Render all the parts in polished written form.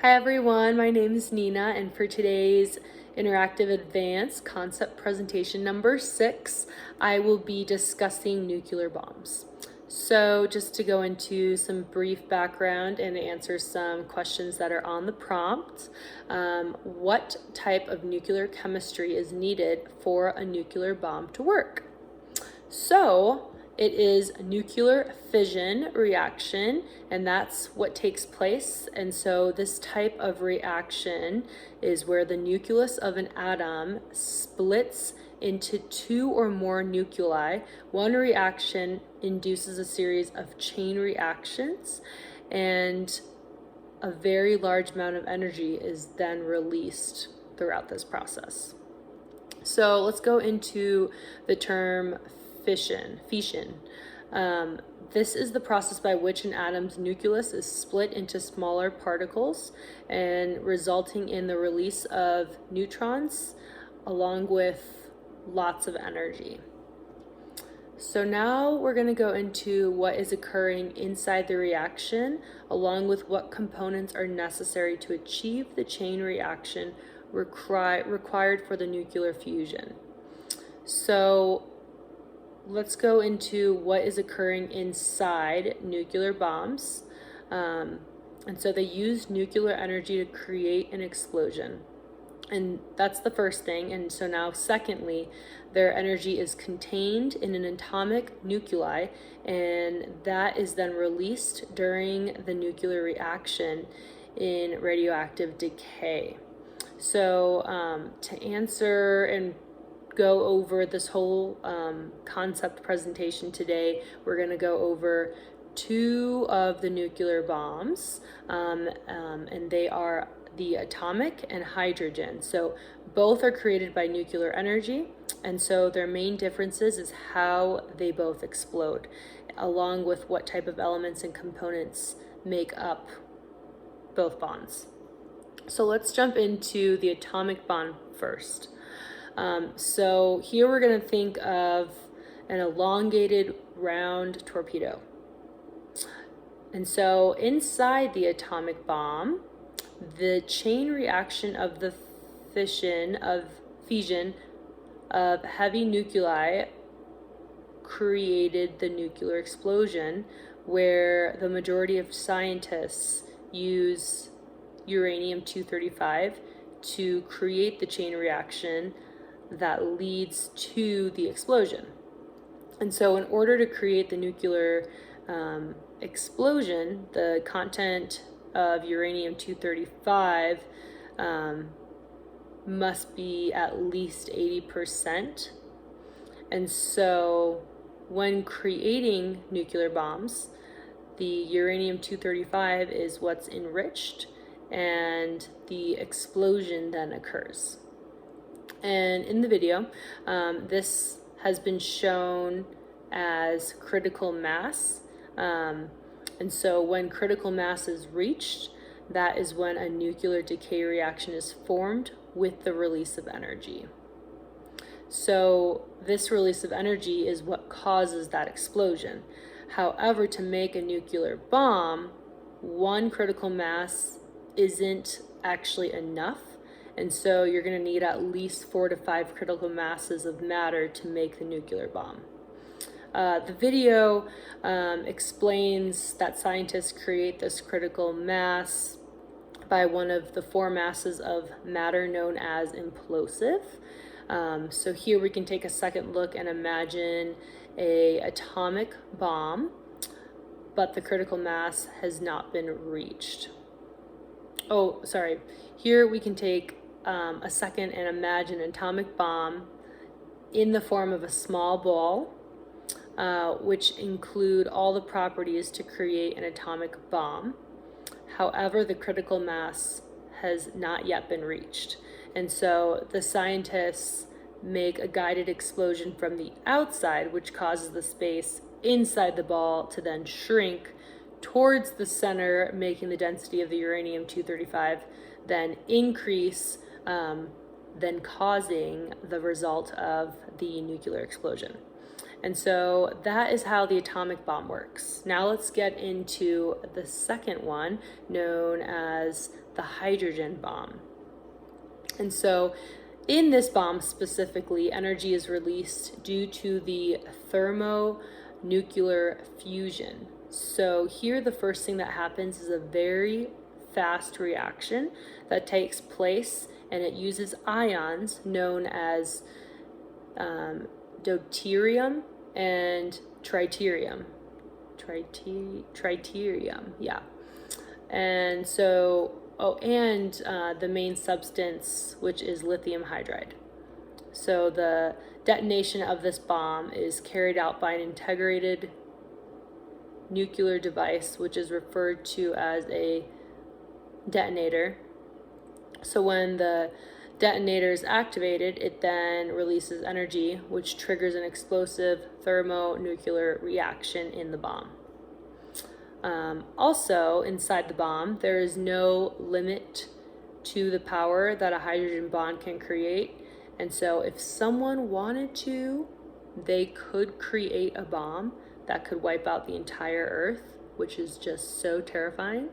Hi everyone, my name is Nina, and for today's interactive advanced concept presentation number 6, I will be discussing nuclear bombs. So just to go into some brief background and answer some questions that are on the prompt, what type of nuclear chemistry is needed for a nuclear bomb to work? So it is a nuclear fission reaction, and that's what takes place. And so this type of reaction is where the nucleus of an atom splits into two or more nuclei. One reaction induces a series of chain reactions, and a very large amount of energy is then released throughout this process. So let's go into the term fission. This is the process by which an atom's nucleus is split into smaller particles and resulting in the release of neutrons along with lots of energy. So now we're going to go into what is occurring inside the reaction, along with what components are necessary to achieve the chain reaction required for the nuclear fusion. So let's go into what is occurring inside nuclear bombs. And so they use nuclear energy to create an explosion. And that's the first thing. And so now, secondly, their energy is contained in an atomic nuclei, and that is then released during the nuclear reaction in radioactive decay. So to answer and go over this whole concept presentation today, we're going to go over two of the nuclear bombs, and they are the atomic and hydrogen. So both are created by nuclear energy, and so their main differences is how they both explode, along with what type of elements and components make up both bonds. So let's jump into the atomic bomb first. So here we're going to think of an elongated round torpedo. And so inside the atomic bomb, the chain reaction of the fission of heavy nuclei created the nuclear explosion, where the majority of scientists use uranium-235 to create the chain reaction that leads to the explosion. And so in order to create the nuclear explosion, the content of uranium-235 must be at least 80%. And so when creating nuclear bombs, the uranium-235 is what's enriched, and the explosion then occurs. And in the video, this has been shown as critical mass. And so when critical mass is reached, that is when a nuclear decay reaction is formed with the release of energy. So this release of energy is what causes that explosion. However, to make a nuclear bomb, one critical mass isn't actually enough. And so you're going to need at least 4 to 5 critical masses of matter to make the nuclear bomb. The video explains that scientists create this critical mass by one of the 4 masses of matter known as implosive. So here we can take a second look and imagine an atomic bomb, but the critical mass has not been reached. Oh, sorry. Here we can take a second and imagine an atomic bomb in the form of a small ball, which include all the properties to create an atomic bomb. However, the critical mass has not yet been reached. And so the scientists make a guided explosion from the outside, which causes the space inside the ball to then shrink towards the center, making the density of the uranium-235 then increase, then causing the result of the nuclear explosion. And so that is how the atomic bomb works. Now let's get into the second one, known as the hydrogen bomb. And so in this bomb specifically, energy is released due to the thermonuclear fusion. So here the first thing that happens is a very fast reaction that takes place, and it uses ions known as deuterium and tritium. Tritium, yeah. And so, the main substance, which is lithium hydride. So the detonation of this bomb is carried out by an integrated nuclear device, which is referred to as a detonator. So when the detonator is activated, it then releases energy, which triggers an explosive thermonuclear reaction in the bomb. Also, inside the bomb, there is no limit to the power that a hydrogen bond can create. And so if someone wanted to, they could create a bomb that could wipe out the entire Earth, which is just so terrifying.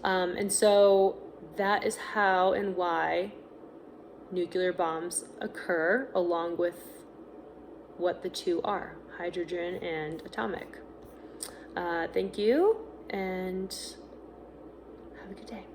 And so that is how and why nuclear bombs occur, along with what the two are, hydrogen and atomic. Thank you, and have a good day.